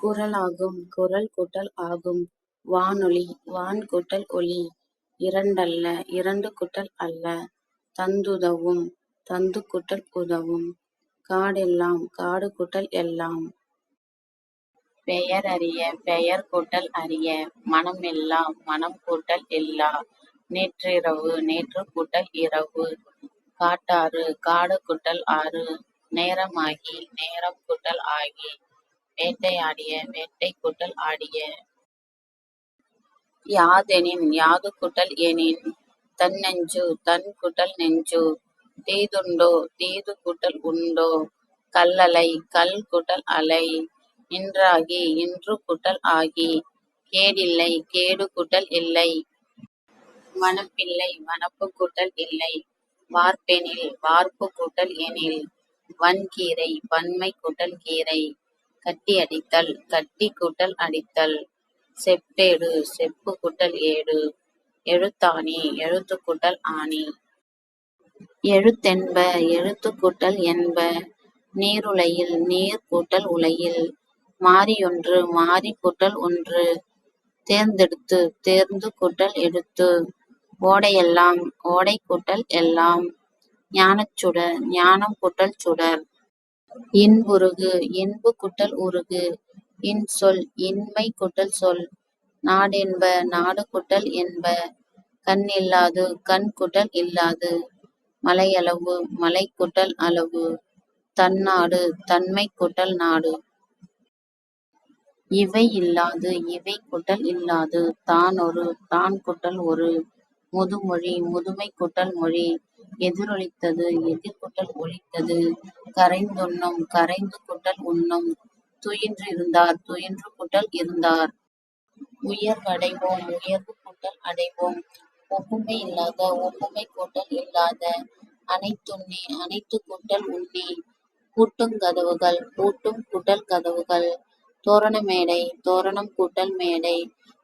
குறளாகும். குறள் கூட்டல் ஆகும். வானொலி வான் கூட்டல் ஒலி இரண்டல்ல இரண்டு கூட்டல் அல்ல. தந்துதவும் தந்து கூட்டல் உதவும். காடெல்லாம் காடு கூட்டல் எல்லாம். பெயர் அறிய பெயர் கூட்டல் அறிய. மனம் இல்லா மனம் கூட்டல் இல்லா. நேற்றிரவு நேற்று கூட்டல் இரவு. காட்டாறு காடு கூட்டல் ஆறு. நேரமாகி நேரம் கூட்டல் ஆகி. வேட்டையாடிய வேட்டை கூட்டல் ஆடிய. யாதெனின் யாது கூட்டல் எனின். தன்னெஞ்சு தன் கூட்டல் நெஞ்சு. தீதுண்டோ தீது கூட்டல் உண்டோ. கல்லலை கல் கூட்டல் அலை. இன்றாகி இன்று கூட்டல் ஆகி. கேடில்லை கேடு கூட்டல் இல்லை. வனப்பில்லை வனப்பு கூட்டல் இல்லை. வார்ப்பெனில் வார்ப்பு கூட்டல் எனில். வன்கீரை வன்மை கூட்டல் கீரை. கட்டி அடித்தல் கட்டி கூட்டல் அடித்தல். செப்பேடு செப்பு கூட்டல் ஏடு. எழுத்தாணி எழுத்து கூட்டல் ஆணி. எழுத்தென்ப எழுத்து கூட்டல் என்ப. நீருலையில் நீர் கூட்டல் உலையில். மாறியொன்று மாறி கூட்டல் ஒன்று. தேர்ந்தெடுத்து தேர்ந்து கூட்டல் எடுத்து. ஓடையெல்லாம் ஓடை கூட்டல் எல்லாம். ஞானச்சுடர் ஞானம் கூட்டல் சுடர். இன்புருகு இன்பு கூட்டல் உருகு. இன்சொல் இன்மை கூட்டல் சொல். நாடென்ப நாடு கூட்டல் என்ப. கண்ணில்லாது கண் கூட்டல் இல்லாது. மலையளவு மலை கூட்டல் அளவு. தன்னாடு தன்மை கூட்டல் நாடு. இவை இல்லாது இவை கூட்டல் இல்லாது. தானொரு தான் கூட்டல் ஒரு. முதுமொழி முதுமை கூட்டல் மொழி. எதிரொலித்தது எதிர் கூட்டல் ஒலித்தது. கரைந்துண்ணும் கரைந்து கூட்டல் உண்ணும். துயின்றிருந்தார் துயின்று கூட்டல் இருந்தார். உயர்வடைவோம் உயர்வு கூட்டல் அடைவோம். ஒப்புமை இல்லாத ஒப்புமை கூட்டல் இல்லாத. அனைத்துண்ணி அனைத்து கூட்டல் உண்ணி. பூட்டுங் கதவுகள் பூட்டும் கூட்டல் கதவுகள். தோரண மேடை தோரணம் கூட்டல் மேடை.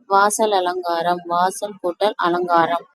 வாசல் அலங்காரம் வாசல் கூட்டல் அலங்காரம்.